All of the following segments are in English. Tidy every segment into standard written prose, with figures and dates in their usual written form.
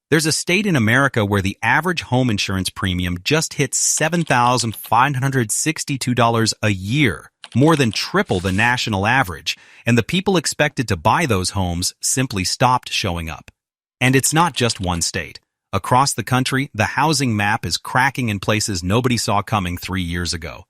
There's a state in America where the average home insurance premium just hit $7,562 a year, more than triple the national average, and the people expected to buy those homes simply stopped showing up. And it's not just one state. Across the country, the housing map is cracking in places nobody saw coming 3 years ago.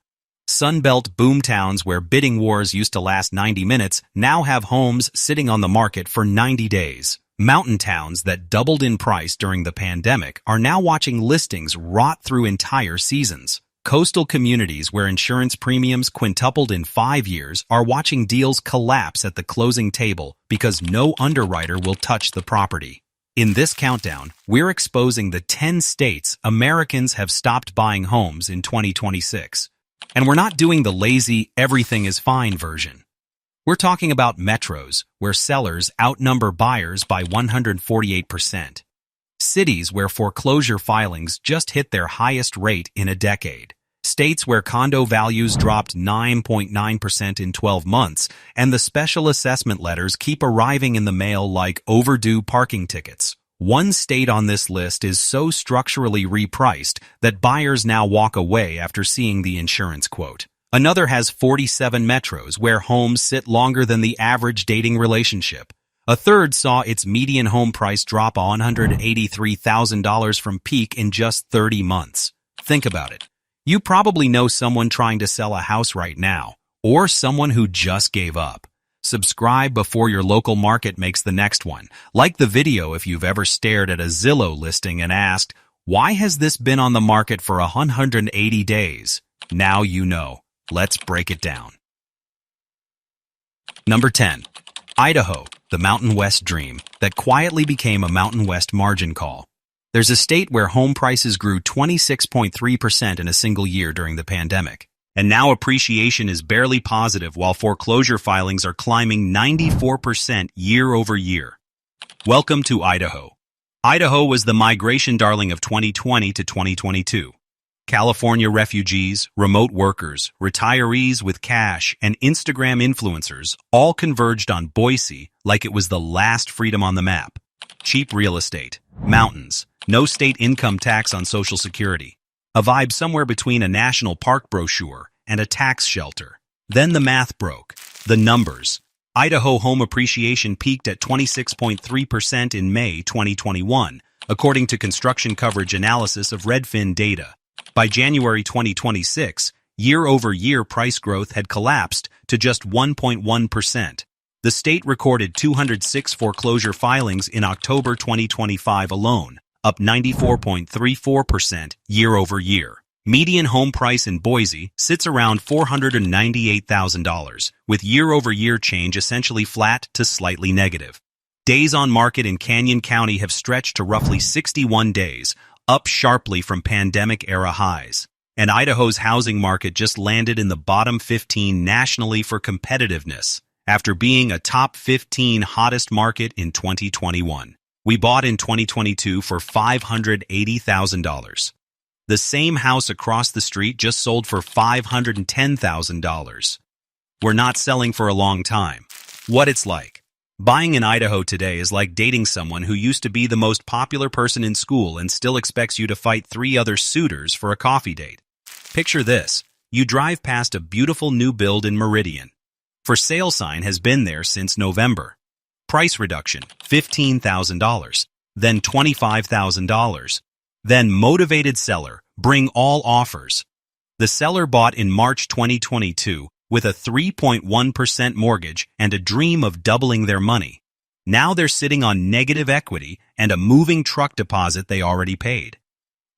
Sunbelt boomtowns where bidding wars used to last 90 minutes now have homes sitting on the market for 90 days. Mountain towns that doubled in price during the pandemic are now watching listings rot through entire seasons. Coastal communities where insurance premiums quintupled in 5 years are watching deals collapse at the closing table because no underwriter will touch the property. In this countdown, we're exposing the 10 states Americans have stopped buying homes in 2026. And we're not doing the lazy, everything is fine version. We're talking about metros, where sellers outnumber buyers by 148%. Cities where foreclosure filings just hit their highest rate in a decade. States where condo values dropped 9.9% in 12 months, and the special assessment letters keep arriving in the mail like overdue parking tickets. One state on this list is so structurally repriced that buyers now walk away after seeing the insurance quote. Another has 47 metros where homes sit longer than the average dating relationship. A third saw its median home price drop $183,000 from peak in just 30 months. Think about it. You probably know someone trying to sell a house right now, or someone who just gave up. Subscribe before your local market makes the next one. Like the video if you've ever stared at a Zillow listing and asked, why has this been on the market for 180 days? Now you know. Let's break it down. Number 10. Idaho, the Mountain West dream that quietly became a Mountain West margin call. There's a state where home prices grew 26.3% in a single year during the pandemic. And now appreciation is barely positive while foreclosure filings are climbing 94% year over year. Welcome to Idaho. Idaho was the migration darling of 2020 to 2022. California refugees, remote workers, retirees with cash, and Instagram influencers all converged on Boise like it was the last freedom on the map. Cheap real estate, mountains, no state income tax on Social Security. A vibe somewhere between a national park brochure and a tax shelter. Then the math broke. The numbers. Idaho home appreciation peaked at 26.3% in May 2021, according to construction coverage analysis of Redfin data. By January 2026, year-over-year price growth had collapsed to just 1.1%. The state recorded 206 foreclosure filings in October 2025 alone, up 94.34% year-over-year. Median home price in Boise sits around $498,000, with year-over-year change essentially flat to slightly negative. Days on market in Canyon County have stretched to roughly 61 days, up sharply from pandemic-era highs. And Idaho's housing market just landed in the bottom 15 nationally for competitiveness, after being a top 15 hottest market in 2021. We bought in 2022 for $580,000. The same house across the street just sold for $510,000. We're not selling for a long time. What it's like. Buying in Idaho today is like dating someone who used to be the most popular person in school and still expects you to fight 3 other suitors for a coffee date. Picture this. You drive past a beautiful new build in Meridian. For sale sign has been there since November. Price reduction, $15,000, then $25,000. Then motivated seller, bring all offers. The seller bought in March 2022 with a 3.1% mortgage and a dream of doubling their money. Now they're sitting on negative equity and a moving truck deposit they already paid.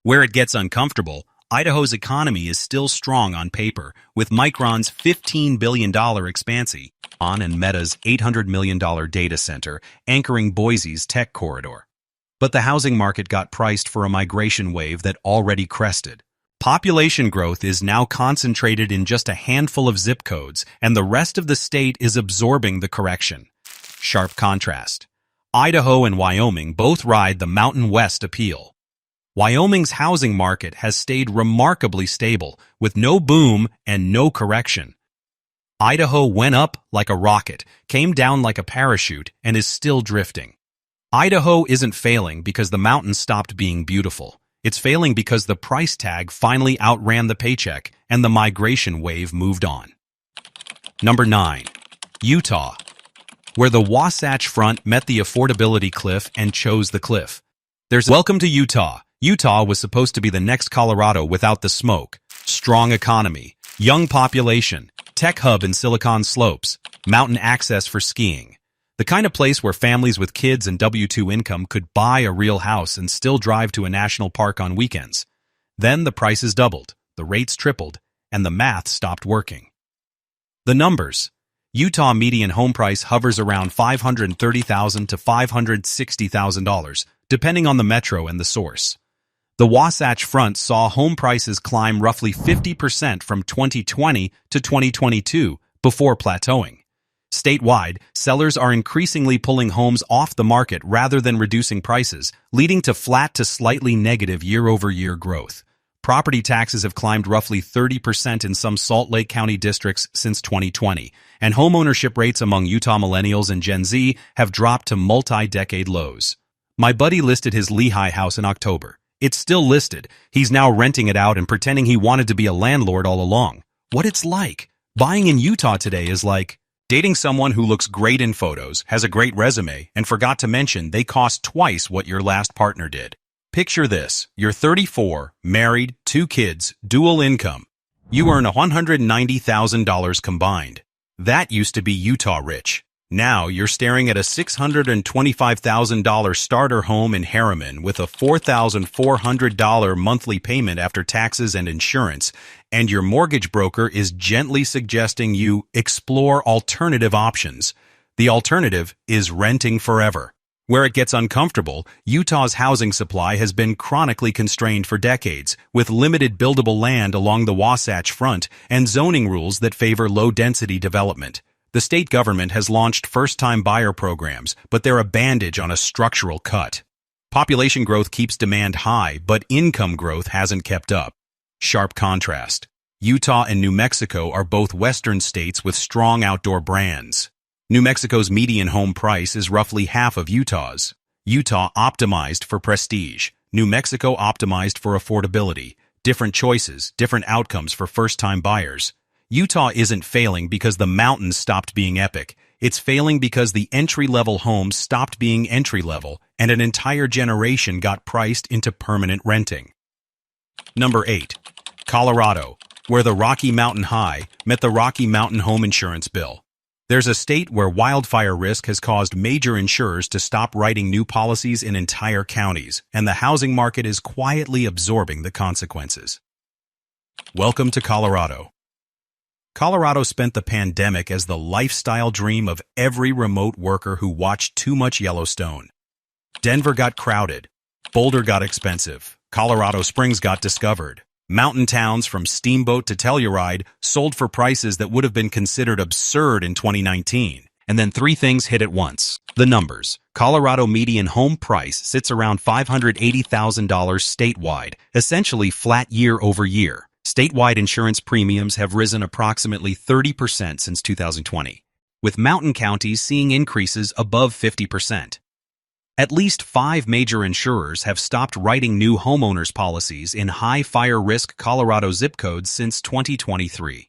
Where it gets uncomfortable, Idaho's economy is still strong on paper, with Micron's $15 billion expansion and Meta's $800 million data center anchoring Boise's tech corridor. But the housing market got priced for a migration wave that already crested. Population growth is now concentrated in just a handful of zip codes, and the rest of the state is absorbing the correction. Sharp contrast. Idaho and Wyoming both ride the Mountain West appeal. Wyoming's housing market has stayed remarkably stable, with no boom and no correction. Idaho went up like a rocket, came down like a parachute, and is still drifting. Idaho isn't failing because the mountains stopped being beautiful. It's failing because the price tag finally outran the paycheck and the migration wave moved on. Number 9. Utah, where the Wasatch Front met the affordability cliff and chose the cliff. Welcome to Utah. Utah was supposed to be the next Colorado without the smoke. Strong economy, young population, tech hub in Silicon Slopes, mountain access for skiing. The kind of place where families with kids and W-2 income could buy a real house and still drive to a national park on weekends. Then the prices doubled, the rates tripled, and the math stopped working. The numbers. Utah median home price hovers around $530,000 to $560,000, depending on the metro and the source. The Wasatch Front saw home prices climb roughly 50% from 2020 to 2022 before plateauing. Statewide, sellers are increasingly pulling homes off the market rather than reducing prices, leading to flat to slightly negative year-over-year growth. Property taxes have climbed roughly 30% in some Salt Lake County districts since 2020, and homeownership rates among Utah millennials and Gen Z have dropped to multi-decade lows. My buddy listed his Lehigh house in October. It's still listed. He's now renting it out and pretending he wanted to be a landlord all along. What it's like. Buying in Utah today is like dating someone who looks great in photos, has a great resume, and forgot to mention they cost twice what your last partner did. Picture this. You're 34, married, 2 kids, dual income. You earn $190,000 combined. That used to be Utah rich. Now you're staring at a $625,000 starter home in Harriman with a $4,400 monthly payment after taxes and insurance, and your mortgage broker is gently suggesting you explore alternative options. The alternative is renting forever. Where it gets uncomfortable, Utah's housing supply has been chronically constrained for decades, with limited buildable land along the Wasatch Front and zoning rules that favor low-density development. The state government has launched first-time buyer programs, but they're a bandage on a structural cut. Population growth keeps demand high, but income growth hasn't kept up. Sharp contrast. Utah and New Mexico are both western states with strong outdoor brands. New Mexico's median home price is roughly half of Utah's. Utah optimized for prestige. New Mexico optimized for affordability. Different choices, different outcomes for first-time buyers. Utah isn't failing because the mountains stopped being epic. It's failing because the entry-level homes stopped being entry-level, and an entire generation got priced into permanent renting. Number 8. Colorado, where the Rocky Mountain High met the Rocky Mountain Home Insurance Bill. There's a state where wildfire risk has caused major insurers to stop writing new policies in entire counties, and the housing market is quietly absorbing the consequences. Welcome to Colorado. Colorado spent the pandemic as the lifestyle dream of every remote worker who watched too much Yellowstone. Denver got crowded. Boulder got expensive. Colorado Springs got discovered. Mountain towns from Steamboat to Telluride sold for prices that would have been considered absurd in 2019. And then 3 things hit at once. The numbers. Colorado median home price sits around $580,000 statewide, essentially flat year over year. Statewide insurance premiums have risen approximately 30% since 2020, with mountain counties seeing increases above 50%. At least 5 major insurers have stopped writing new homeowners policies in high fire risk Colorado zip codes since 2023.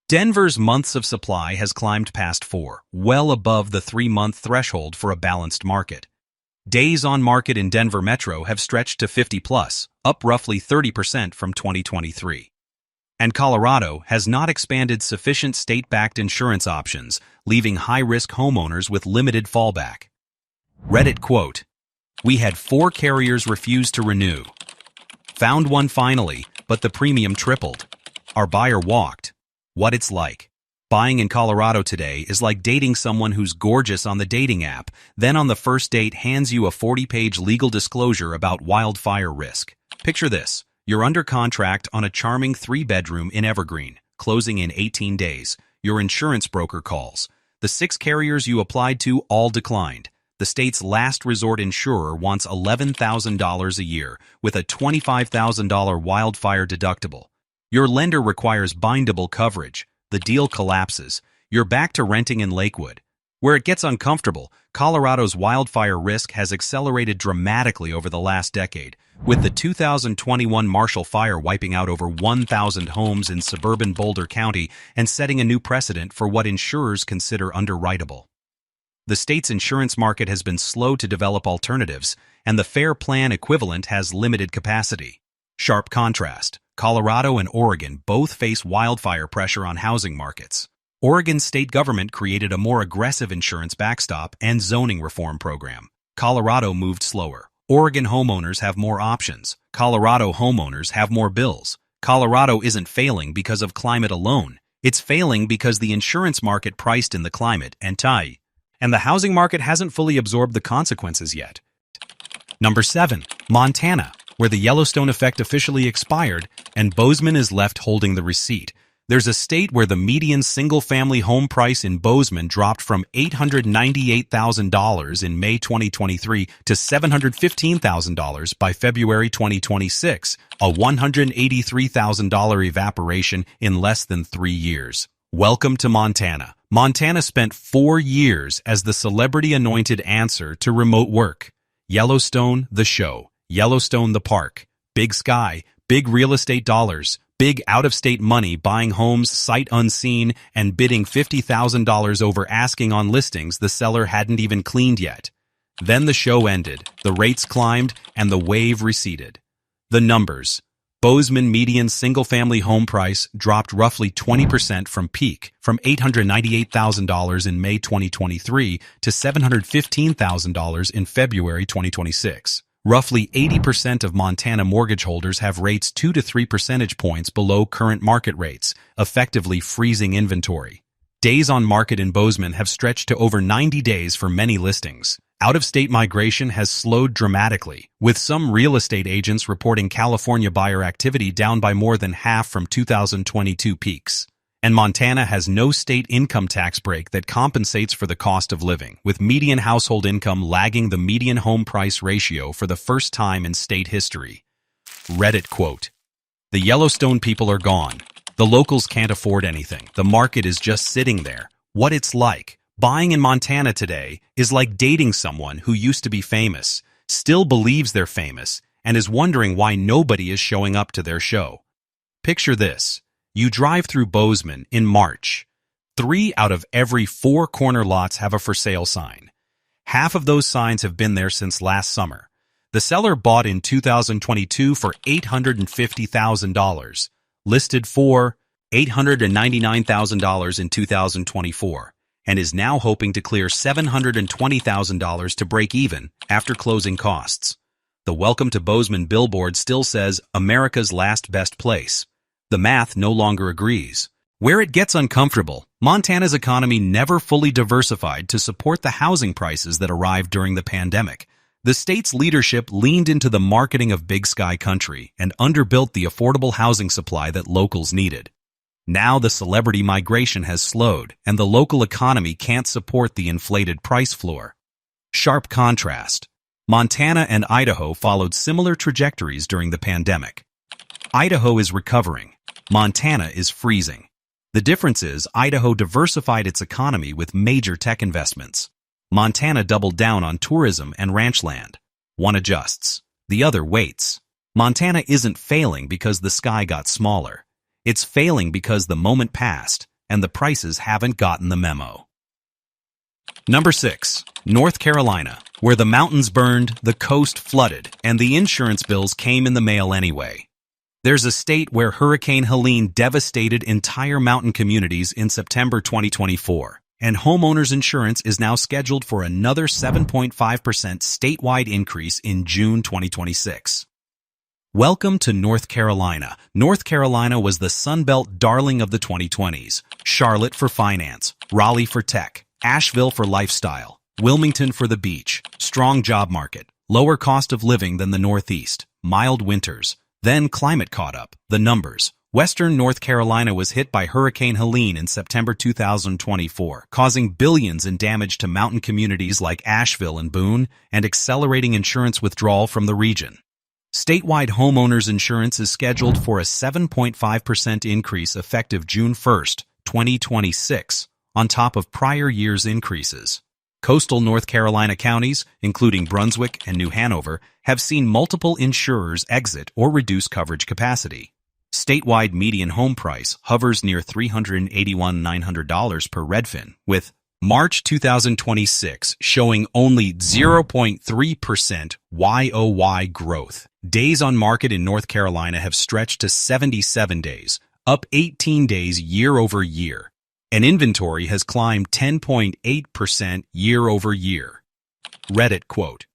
Denver's months of supply has climbed past 4, well above the 3-month threshold for a balanced market. Days on market in Denver Metro have stretched to 50+, up roughly 30% from 2023. And Colorado has not expanded sufficient state-backed insurance options, leaving high-risk homeowners with limited fallback. Reddit quote, "We had 4 carriers refuse to renew. Found one finally, but the premium tripled. Our buyer walked. What it's like. Buying in Colorado today is like dating someone who's gorgeous on the dating app, then on the first date hands you a 40-page legal disclosure about wildfire risk. Picture this. You're under contract on a charming 3-bedroom in Evergreen, closing in 18 days. Your insurance broker calls. The 6 carriers you applied to all declined. The state's last resort insurer wants $11,000 a year with a $25,000 wildfire deductible. Your lender requires bindable coverage. The deal collapses. You're back to renting in Lakewood. Where it gets uncomfortable, Colorado's wildfire risk has accelerated dramatically over the last decade, with the 2021 Marshall Fire wiping out over 1,000 homes in suburban Boulder County and setting a new precedent for what insurers consider underwritable. The state's insurance market has been slow to develop alternatives, and the FAIR Plan equivalent has limited capacity. Sharp contrast, Colorado and Oregon both face wildfire pressure on housing markets. Oregon's state government created a more aggressive insurance backstop and zoning reform program. Colorado moved slower. Oregon homeowners have more options. Colorado homeowners have more bills. Colorado isn't failing because of climate alone. It's failing because the insurance market priced in the climate and the housing market hasn't fully absorbed the consequences yet. Number 7. Montana, where the Yellowstone effect officially expired and Bozeman is left holding the receipt. There's a state where the median single-family home price in Bozeman dropped from $898,000 in May 2023 to $715,000 by February 2026, a $183,000 evaporation in less than 3 years. Welcome to Montana. Montana spent 4 years as the celebrity-anointed answer to remote work. Yellowstone, the show. Yellowstone, the park. Big sky, big real estate dollars, big out-of-state money buying homes sight unseen and bidding $50,000 over asking on listings the seller hadn't even cleaned yet. Then the show ended, the rates climbed, and the wave receded. The numbers. Bozeman median single-family home price dropped roughly 20% from peak, from $898,000 in May 2023 to $715,000 in February 2026. Roughly 80% of Montana mortgage holders have rates 2 to 3 percentage points below current market rates, effectively freezing inventory. Days on market in Bozeman have stretched to over 90 days for many listings. Out-of-state migration has slowed dramatically, with some real estate agents reporting California buyer activity down by more than half from 2022 peaks. And Montana has no state income tax break that compensates for the cost of living, with median household income lagging the median home price ratio for the first time in state history. Reddit quote, "The Yellowstone people are gone. The locals can't afford anything. The market is just sitting there. What it's like. Buying in Montana today is like dating someone who used to be famous, still believes they're famous, and is wondering why nobody is showing up to their show." Picture this. You drive through Bozeman in March. 3 out of every 4 corner lots have a for sale sign. Half of those signs have been there since last summer. The seller bought in 2022 for $850,000, listed for $899,000 in 2024, and is now hoping to clear $720,000 to break even after closing costs. The Welcome to Bozeman billboard still says America's last best place. The math no longer agrees. Where it gets uncomfortable, Montana's economy never fully diversified to support the housing prices that arrived during the pandemic. The state's leadership leaned into the marketing of Big Sky Country and underbuilt the affordable housing supply that locals needed. Now the celebrity migration has slowed, and the local economy can't support the inflated price floor. Sharp contrast. Montana and Idaho followed similar trajectories during the pandemic. Idaho is recovering. Montana is freezing. The difference is Idaho diversified its economy with major tech investments. Montana doubled down on tourism and ranch land. One adjusts. The other waits. Montana isn't failing because the sky got smaller. It's failing because the moment passed and the prices haven't gotten the memo. Number 6. North Carolina, where the mountains burned, the coast flooded, and the insurance bills came in the mail anyway. There's a state where Hurricane Helene devastated entire mountain communities in September 2024, and homeowners insurance is now scheduled for another 7.5% statewide increase in June 2026. Welcome to North Carolina. North Carolina was the Sunbelt darling of the 2020s. Charlotte for finance, Raleigh for tech, Asheville for lifestyle, Wilmington for the beach, strong job market, lower cost of living than the Northeast, mild winters. Then climate caught up. The numbers. Western North Carolina was hit by Hurricane Helene in September 2024, causing billions in damage to mountain communities like Asheville and Boone, and accelerating insurance withdrawal from the region. Statewide homeowners insurance is scheduled for a 7.5% increase effective June 1, 2026, on top of prior year's increases. Coastal North Carolina counties, including Brunswick and New Hanover, have seen multiple insurers exit or reduce coverage capacity. Statewide median home price hovers near $381,900 per Redfin, with March 2026 showing only 0.3% YOY growth. Days on market in North Carolina have stretched to 77 days, up 18 days year over year, and inventory has climbed 10.8% year over year. Reddit quote: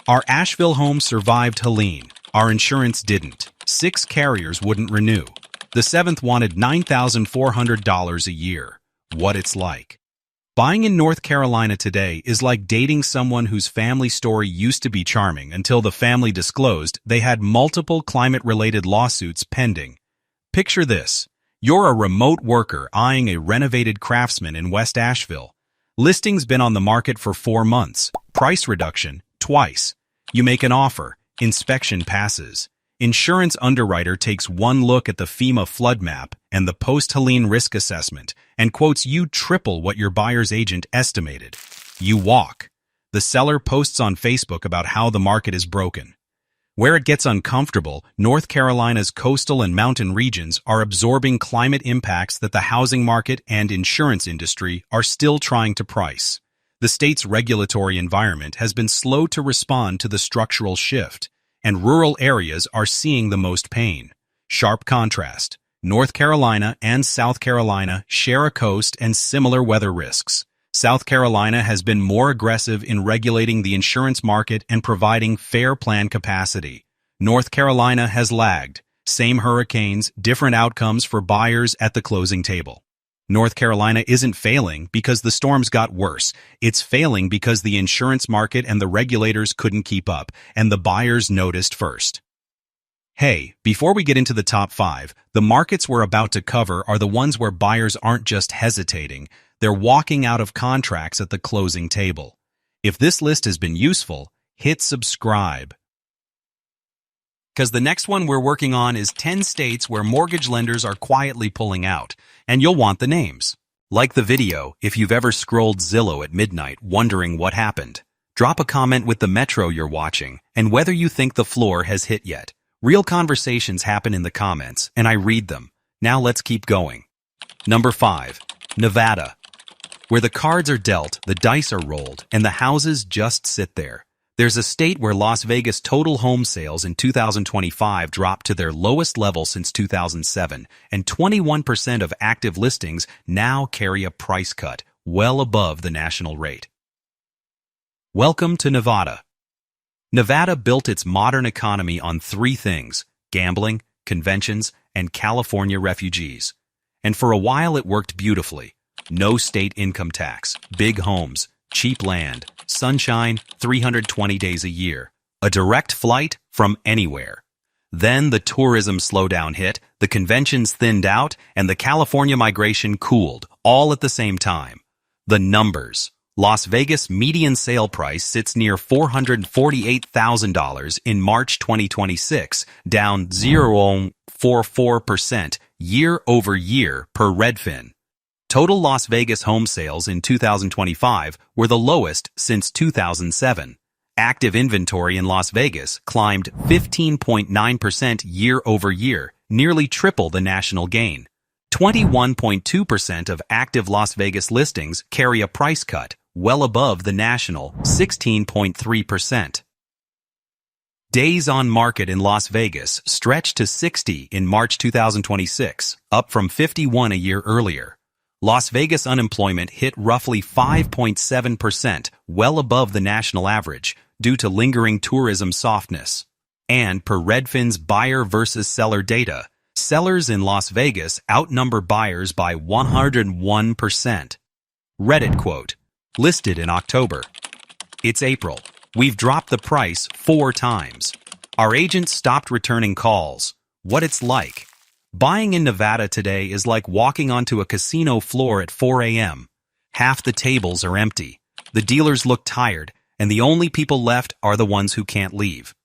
"Our Asheville home survived Helene. Our insurance didn't. 6 carriers wouldn't renew. The 7th wanted $9,400 a year. What it's like." Buying in North Carolina today is like dating someone whose family story used to be charming until the family disclosed they had multiple climate-related lawsuits pending. Picture this. You're a remote worker eyeing a renovated Craftsman in West Asheville. Listing's been on the market for 4 months. Price reduction, twice. You make an offer. Inspection passes. Insurance underwriter takes one look at the FEMA flood map and the post-Helene risk assessment and quotes you triple what your buyer's agent estimated. You walk. The seller posts on Facebook about how the market is broken. Where it gets uncomfortable, North Carolina's coastal and mountain regions are absorbing climate impacts that the housing market and insurance industry are still trying to price. The state's regulatory environment has been slow to respond to the structural shift, and rural areas are seeing the most pain. Sharp contrast. North Carolina and South Carolina share a coast and similar weather risks. South Carolina has been more aggressive in regulating the insurance market and providing fair plan capacity. North Carolina has lagged. Same hurricanes, different outcomes for buyers at the closing table. North Carolina isn't failing because the storms got worse. It's failing because the insurance market and the regulators couldn't keep up, and the buyers noticed first. Hey, before we get into the top 5, the markets we're about to cover are the ones where buyers aren't just hesitating, they're walking out of contracts at the closing table. If this list has been useful, hit subscribe. Because the next one we're working on is 10 states where mortgage lenders are quietly pulling out, and you'll want the names. Like the video if you've ever scrolled Zillow at midnight wondering what happened. Drop a comment with the metro you're watching and whether you think the floor has hit yet. Real conversations happen in the comments, and I read them. Now let's keep going. Number 5. Nevada. Where the cards are dealt, the dice are rolled, and the houses just sit there. There's a state where Las Vegas total home sales in 2025 dropped to their lowest level since 2007, and 21% of active listings now carry a price cut, well above the national rate. Welcome to Nevada. Nevada built its modern economy on 3 things: gambling, conventions, and California refugees. And for a while it worked beautifully. No state income tax, big homes, cheap land, sunshine 320 days a year, a direct flight from anywhere. Then the tourism slowdown hit, the conventions thinned out, and the California migration cooled, all at the same time. The numbers. Las Vegas median sale price sits near $448,000 in March 2026, down 0.44% year over year per Redfin. Total Las Vegas home sales in 2025 were the lowest since 2007. Active inventory in Las Vegas climbed 15.9% year over year, nearly triple the national gain. 21.2% of active Las Vegas listings carry a price cut, well above the national 16.3%. Days on market in Las Vegas stretched to 60 in March 2026, up from 51 a year earlier. Las Vegas unemployment hit roughly 5.7%, well above the national average, due to lingering tourism softness. And per Redfin's buyer versus seller data, sellers in Las Vegas outnumber buyers by 101%. Reddit quote: listed in October. It's April. We've dropped the price 4 times. Our agent stopped returning calls. What it's like. Buying in Nevada today is like walking onto a casino floor at 4 a.m. Half the tables are empty. The dealers look tired, and the only people left are the ones who can't leave.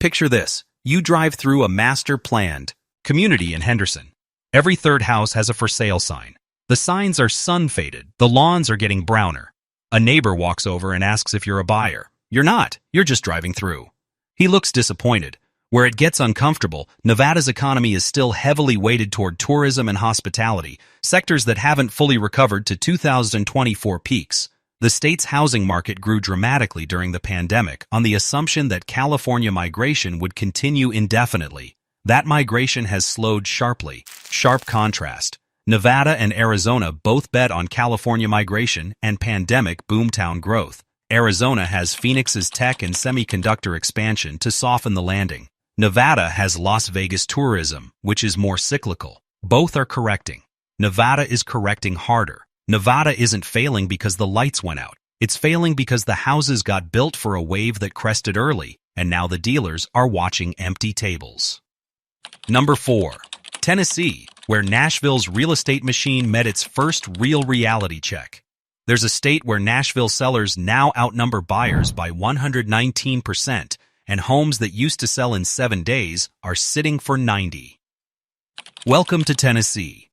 Picture this. You drive through a master-planned community in Henderson. Every third house has a for sale sign. The The signs are sun-faded, the lawns are getting browner. A neighbor walks over and asks if you're a buyer. You're not, you're just driving through. He looks disappointed. Where it gets uncomfortable, Nevada's economy is still heavily weighted toward tourism and hospitality, sectors that haven't fully recovered to 2024 peaks. The state's housing market grew dramatically during the pandemic on the assumption that California migration would continue indefinitely. That migration has slowed sharply. Sharp contrast. Nevada and Arizona both bet on California migration and pandemic boomtown growth. Arizona has Phoenix's tech and semiconductor expansion to soften the landing. Nevada has Las Vegas tourism, which is more cyclical. Both are correcting. Nevada is correcting harder. Nevada isn't failing because the lights went out. It's failing because the houses got built for a wave that crested early, and now the dealers are watching empty tables. Number 4. Tennessee, where Nashville's real estate machine met its first real reality check. There's a state where Nashville sellers now outnumber buyers by 119%, and homes that used to sell in 7 days are sitting for 90. Welcome to Tennessee.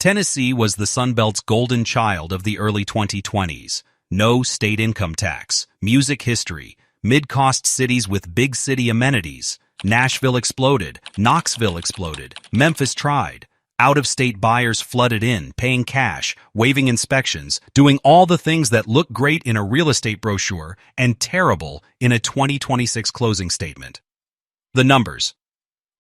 Tennessee was the Sunbelt's golden child of the early 2020s. No state income tax, music history, mid-cost cities with big city amenities. Nashville exploded, Knoxville exploded, Memphis tried. Out-of-state buyers flooded in, paying cash, waiving inspections, doing all the things that look great in a real estate brochure and terrible in a 2026 closing statement. The numbers.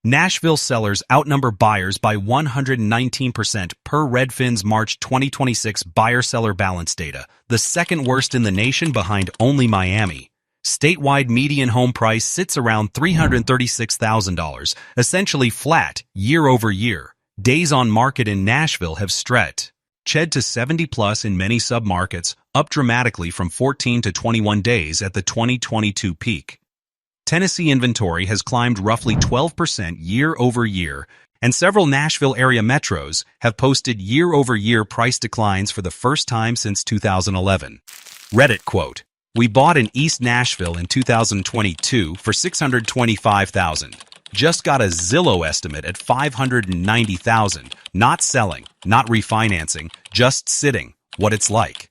Nashville sellers outnumber buyers by 119% per Redfin's March 2026 buyer-seller balance data, the second worst in the nation behind only Miami. Statewide median home price sits around $336,000, essentially flat year over year. Days on market in Nashville have stretched to 70+ in many submarkets, up dramatically from 14 to 21 days at the 2022 peak. Tennessee inventory has climbed roughly 12% year over year, and several Nashville area metros have posted year-over-year price declines for the first time since 2011. Reddit quote, "We bought in East Nashville in 2022 for $625,000. Just got a Zillow estimate at $590,000. Not selling, not refinancing, just sitting. What it's like."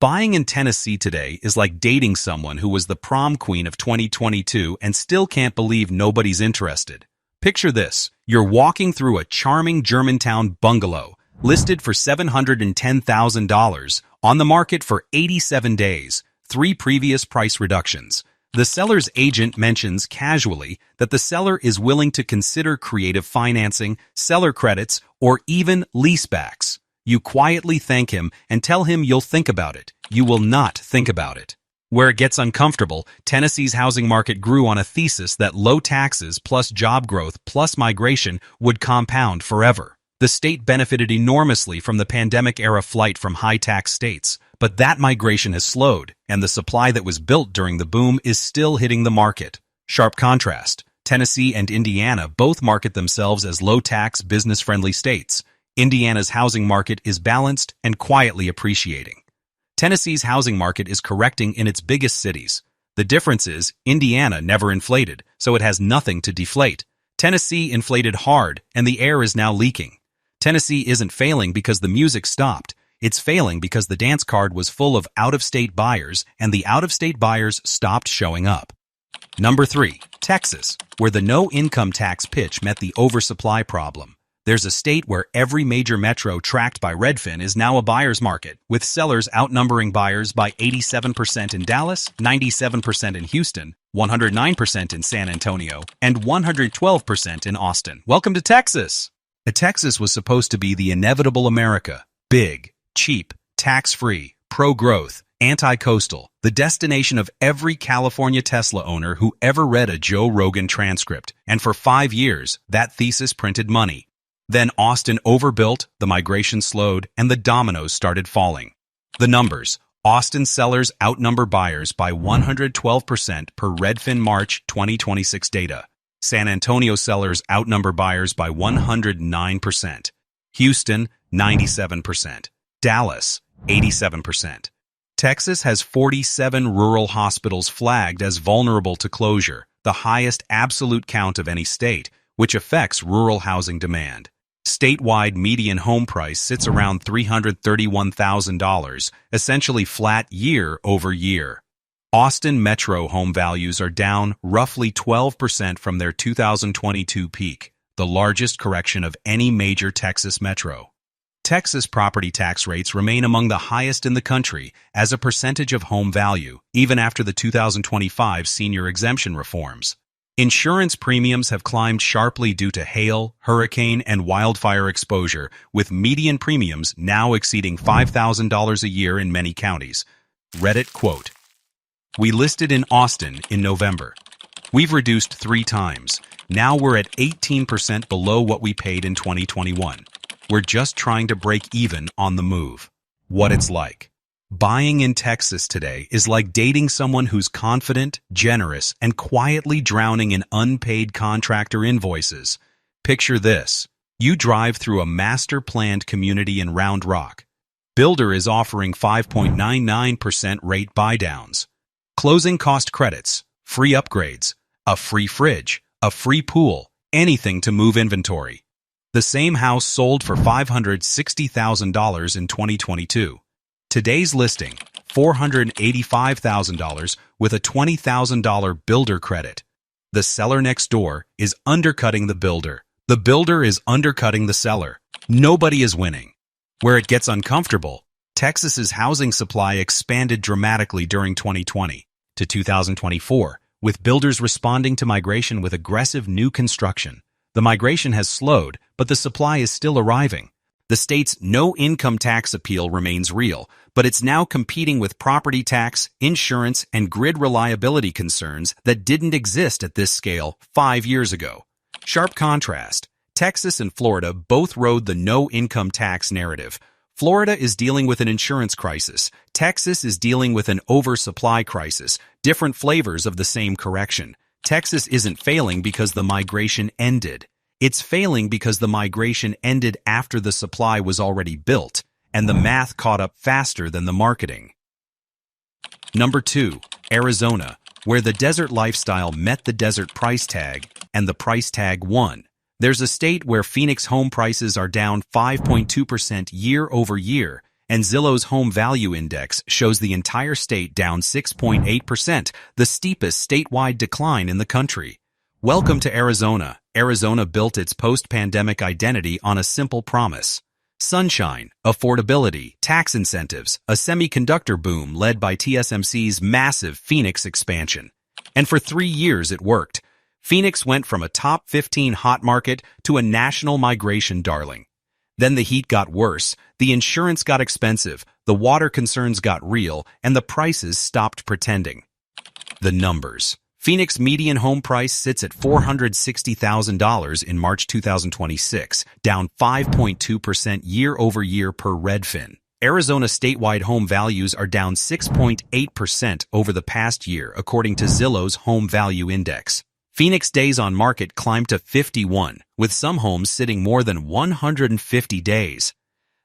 Buying in Tennessee today is like dating someone who was the prom queen of 2022 and still can't believe nobody's interested. Picture this. You're walking through a charming Germantown bungalow, listed for $710,000, on the market for 87 days, 3 previous price reductions. The seller's agent mentions casually that the seller is willing to consider creative financing, seller credits, or even leasebacks. You quietly thank him and tell him you'll think about it. You will not think about it. Where it gets uncomfortable, Tennessee's housing market grew on a thesis that low taxes plus job growth plus migration would compound forever. The state benefited enormously from the pandemic-era flight from high-tax states, but that migration has slowed, and the supply that was built during the boom is still hitting the market. Sharp contrast. Tennessee and Indiana both market themselves as low-tax, business-friendly states. Indiana's housing market is balanced and quietly appreciating. Tennessee's housing market is correcting in its biggest cities. The difference is, Indiana never inflated, so it has nothing to deflate. Tennessee inflated hard, and the air is now leaking. Tennessee isn't failing because the music stopped. It's failing because the dance card was full of out-of-state buyers, and the out-of-state buyers stopped showing up. Number 3. Texas, where the no-income tax pitch met the oversupply problem. There's a state where every major metro tracked by Redfin is now a buyer's market, with sellers outnumbering buyers by 87% in Dallas, 97% in Houston, 109% in San Antonio, and 112% in Austin. Welcome to Texas! Texas was supposed to be the inevitable America. Big, cheap, tax-free, pro-growth, anti-coastal, the destination of every California Tesla owner who ever read a Joe Rogan transcript. And for 5 years, that thesis printed money. Then Austin overbuilt, the migration slowed, and the dominoes started falling. The numbers. Austin sellers outnumber buyers by 112% per Redfin March 2026 data. San Antonio sellers outnumber buyers by 109%. Houston, 97%. Dallas, 87%. Texas has 47 rural hospitals flagged as vulnerable to closure, the highest absolute count of any state, which affects rural housing demand. statewide median home price sits around $331,000, essentially flat year over year. Austin metro home values are down roughly 12% from their 2022 peak, the largest correction of any major Texas metro. Texas property tax rates remain among the highest in the country as a percentage of home value, even after the 2025 senior exemption reforms. Insurance premiums have climbed sharply due to hail, hurricane, and wildfire exposure, with median premiums now exceeding $5,000 a year in many counties. Reddit quote, "We listed in Austin in November. We've reduced 3 times. Now we're at 18% below what we paid in 2021. We're just trying to break even on the move." What it's like. Buying in Texas today is like dating someone who's confident, generous, and quietly drowning in unpaid contractor invoices. Picture this. You drive through a master-planned community in Round Rock. Builder is offering 5.99% rate buydowns. Closing cost credits, free upgrades, a free fridge, a free pool, anything to move inventory. The same house sold for $560,000 in 2022. Today's listing, $485,000 with a $20,000 builder credit. The seller next door is undercutting the builder. The builder is undercutting the seller. Nobody is winning. Where it gets uncomfortable, Texas's housing supply expanded dramatically during 2020 to 2024, with builders responding to migration with aggressive new construction. The migration has slowed, but the supply is still arriving. The state's no-income tax appeal remains real, but it's now competing with property tax, insurance, and grid reliability concerns that didn't exist at this scale 5 years ago. Sharp contrast. Texas and Florida both rode the no-income tax narrative. Florida is dealing with an insurance crisis. Texas is dealing with an oversupply crisis, different flavors of the same correction. Texas isn't failing because the migration ended. It's failing because the migration ended after the supply was already built, and the math caught up faster than the marketing. Number 2, Arizona, where the desert lifestyle met the desert price tag, and the price tag won. There's a state where Phoenix home prices are down 5.2% year over year, and Zillow's home value index shows the entire state down 6.8%, the steepest statewide decline in the country. Welcome to Arizona. Arizona built its post-pandemic identity on a simple promise. Sunshine, affordability, tax incentives, a semiconductor boom led by TSMC's massive Phoenix expansion. And for 3 years it worked. Phoenix went from a top 15 hot market to a national migration darling. Then the heat got worse, the insurance got expensive, the water concerns got real, and the prices stopped pretending. The numbers. Phoenix median home price sits at $460,000 in March 2026, down 5.2% year over year per Redfin. Arizona statewide home values are down 6.8% over the past year, according to Zillow's Home Value Index. Phoenix days on market climbed to 51, with some homes sitting more than 150 days.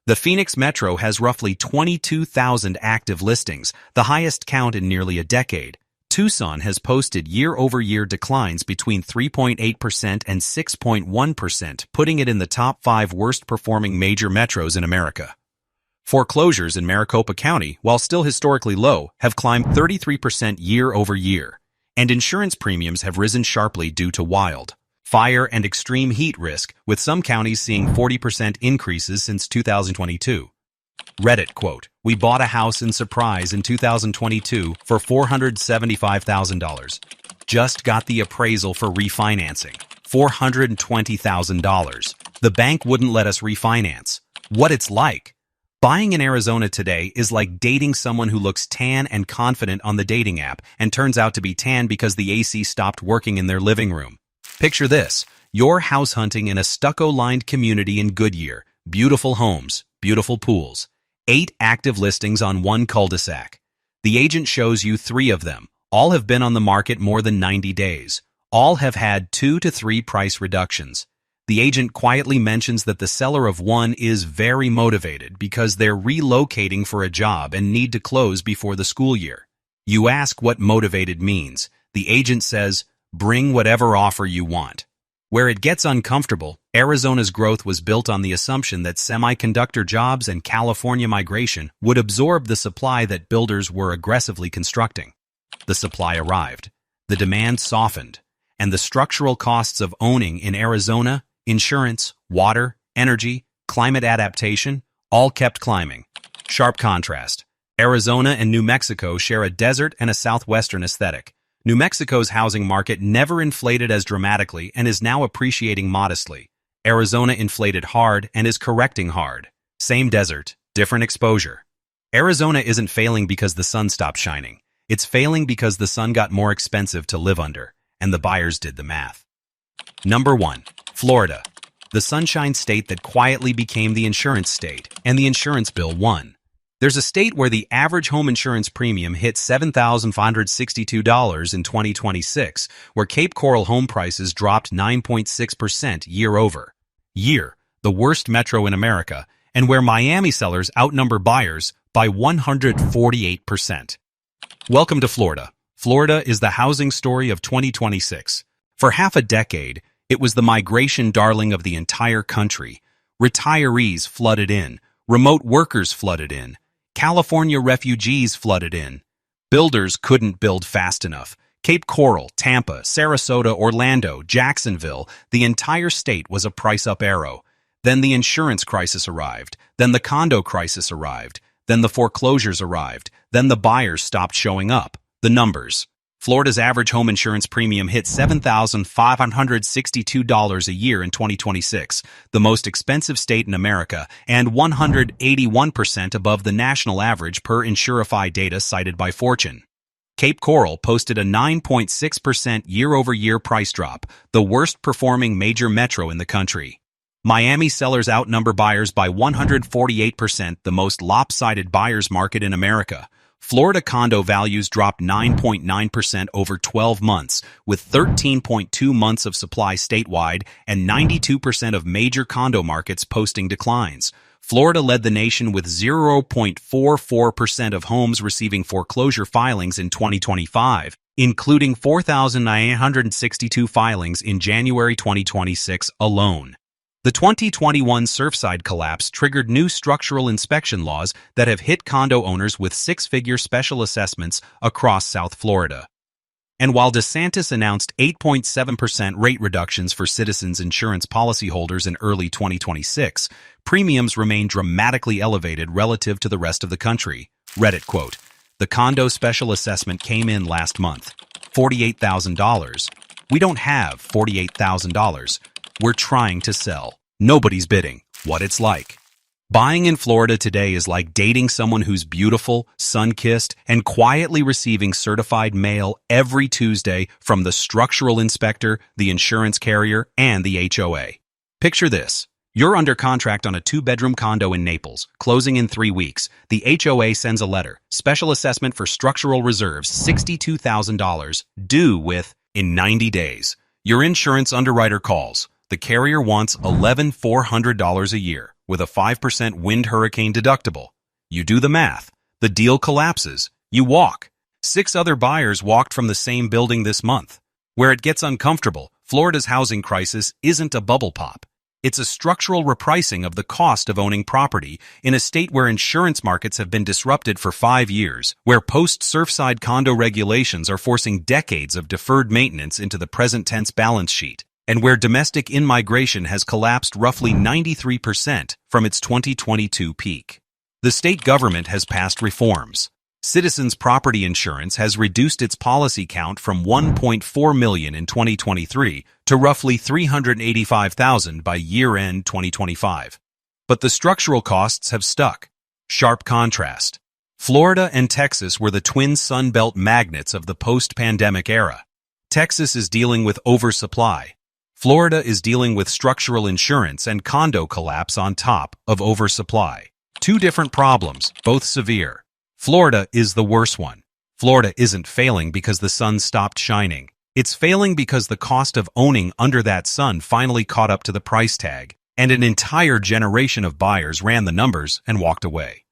The Phoenix Metro has roughly 22,000 active listings, the highest count in nearly a decade. Tucson has posted year-over-year declines between 3.8% and 6.1%, putting it in the top 5 worst-performing major metros in America. Foreclosures in Maricopa County, while still historically low, have climbed 33% year-over-year, and insurance premiums have risen sharply due to wild fire and extreme heat risk, with some counties seeing 40% increases since 2022. Reddit quote, "We bought a house in Surprise in 2022 for $475,000. Just got the appraisal for refinancing. $420,000. The bank wouldn't let us refinance." What it's like. Buying in Arizona today is like dating someone who looks tan and confident on the dating app and turns out to be tan because the AC stopped working in their living room. Picture this. You're house hunting in a stucco-lined community in Goodyear. Beautiful homes, beautiful pools. 8 active listings on 1 cul-de-sac. The agent shows you 3 of them. All have been on the market more than 90 days. All have had 2 to 3 price reductions. The agent quietly mentions that the seller of one is very motivated because they're relocating for a job and need to close before the school year. You ask what motivated means. The agent says, "Bring whatever offer you want." Where it gets uncomfortable, Arizona's growth was built on the assumption that semiconductor jobs and California migration would absorb the supply that builders were aggressively constructing. The supply arrived, the demand softened, and the structural costs of owning in Arizona, insurance, water, energy, climate adaptation, all kept climbing. Sharp contrast. Arizona and New Mexico share a desert and a southwestern aesthetic. New Mexico's housing market never inflated as dramatically and is now appreciating modestly. Arizona inflated hard and is correcting hard. Same desert, different exposure. Arizona isn't failing because the sun stopped shining. It's failing because the sun got more expensive to live under, and the buyers did the math. Number 1. Florida, the sunshine state that quietly became the insurance state, and the insurance bill won. There's a state where the average home insurance premium hit $7,562 in 2026, where Cape Coral home prices dropped 9.6% year-over-year, the worst metro in America, and where Miami sellers outnumber buyers by 148%. Welcome to Florida. Florida is the housing story of 2026. For half a decade, it was the migration darling of the entire country. Retirees flooded in, remote workers flooded in, California refugees flooded in. Builders couldn't build fast enough. Cape Coral, Tampa, Sarasota, Orlando, Jacksonville, the entire state was a price-up arrow. Then the insurance crisis arrived. Then the condo crisis arrived. Then the foreclosures arrived. Then the buyers stopped showing up. The numbers. Florida's average home insurance premium hit $7,562 a year in 2026, the most expensive state in America, and 181% above the national average per Insurify data cited by Fortune. Cape Coral posted a 9.6% year-over-year price drop, the worst-performing major metro in the country. Miami sellers outnumber buyers by 148%, the most lopsided buyers market in America. Florida condo values dropped 9.9% over 12 months, with 13.2 months of supply statewide and 92% of major condo markets posting declines. Florida led the nation with 0.44% of homes receiving foreclosure filings in 2025, including 4,962 filings in January 2026 alone. The 2021 Surfside collapse triggered new structural inspection laws that have hit condo owners with six-figure special assessments across South Florida. And while DeSantis announced 8.7% rate reductions for Citizens insurance policyholders in early 2026, premiums remain dramatically elevated relative to the rest of the country. Reddit quote, "The condo special assessment came in last month. $48,000. We don't have $48,000. We're trying to sell. Nobody's bidding. What it's like." Buying in Florida today is like dating someone who's beautiful, sun-kissed, and quietly receiving certified mail every Tuesday from the structural inspector, the insurance carrier, and the HOA. Picture this. You're under contract on a two-bedroom condo in Naples, closing in 3 weeks. The HOA sends a letter. Special assessment for structural reserves, $62,000, due in 90 days. Your insurance underwriter calls. The carrier wants $11,400 a year, with a 5% wind hurricane deductible. You do the math. The deal collapses. You walk. 6 other buyers walked from the same building this month. Where it gets uncomfortable, Florida's housing crisis isn't a bubble pop. It's a structural repricing of the cost of owning property in a state where insurance markets have been disrupted for 5 years, where post-Surfside condo regulations are forcing decades of deferred maintenance into the present-tense balance sheet, and where domestic in-migration has collapsed roughly 93% from its 2022 peak. The state government has passed reforms. Citizens Property Insurance has reduced its policy count from 1.4 million in 2023 to roughly 385,000 by year-end 2025. But the structural costs have stuck. Sharp contrast. Florida and Texas were the twin Sun Belt magnets of the post-pandemic era. Texas is dealing with oversupply. Florida is dealing with structural insurance and condo collapse on top of oversupply. Two different problems, both severe. Florida is the worse one. Florida isn't failing because the sun stopped shining. It's failing because the cost of owning under that sun finally caught up to the price tag, and an entire generation of buyers ran the numbers and walked away.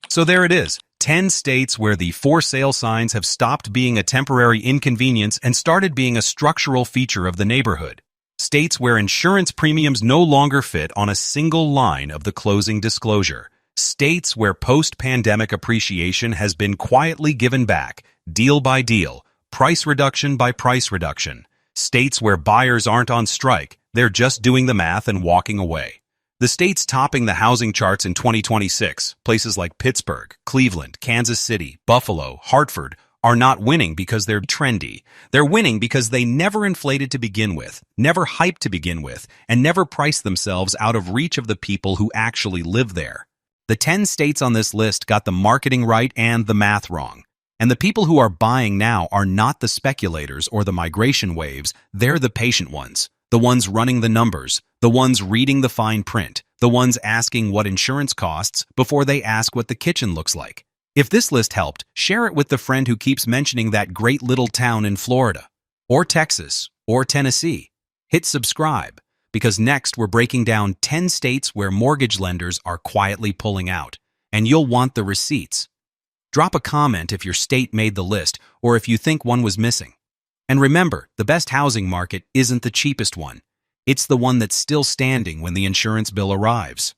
So there it is, 10 states where the for sale signs have stopped being a temporary inconvenience and started being a structural feature of the neighborhood. States where insurance premiums no longer fit on a single line of the closing disclosure. States where post-pandemic appreciation has been quietly given back, deal by deal, price reduction by price reduction. States where buyers aren't on strike, they're just doing the math and walking away. The states topping the housing charts in 2026, places like Pittsburgh, Cleveland, Kansas City, Buffalo, Hartford, are not winning because they're trendy. They're winning because they never inflated to begin with, never hyped to begin with, and never priced themselves out of reach of the people who actually live there. The 10 states on this list got the marketing right and the math wrong. And the people who are buying now are not the speculators or the migration waves, they're the patient ones. The ones running the numbers, the ones reading the fine print, the ones asking what insurance costs before they ask what the kitchen looks like. If this list helped, share it with the friend who keeps mentioning that great little town in Florida, or Texas, or Tennessee. Hit subscribe, because next we're breaking down 10 states where mortgage lenders are quietly pulling out, and you'll want the receipts. Drop a comment if your state made the list or if you think one was missing. And remember, the best housing market isn't the cheapest one. It's the one that's still standing when the insurance bill arrives.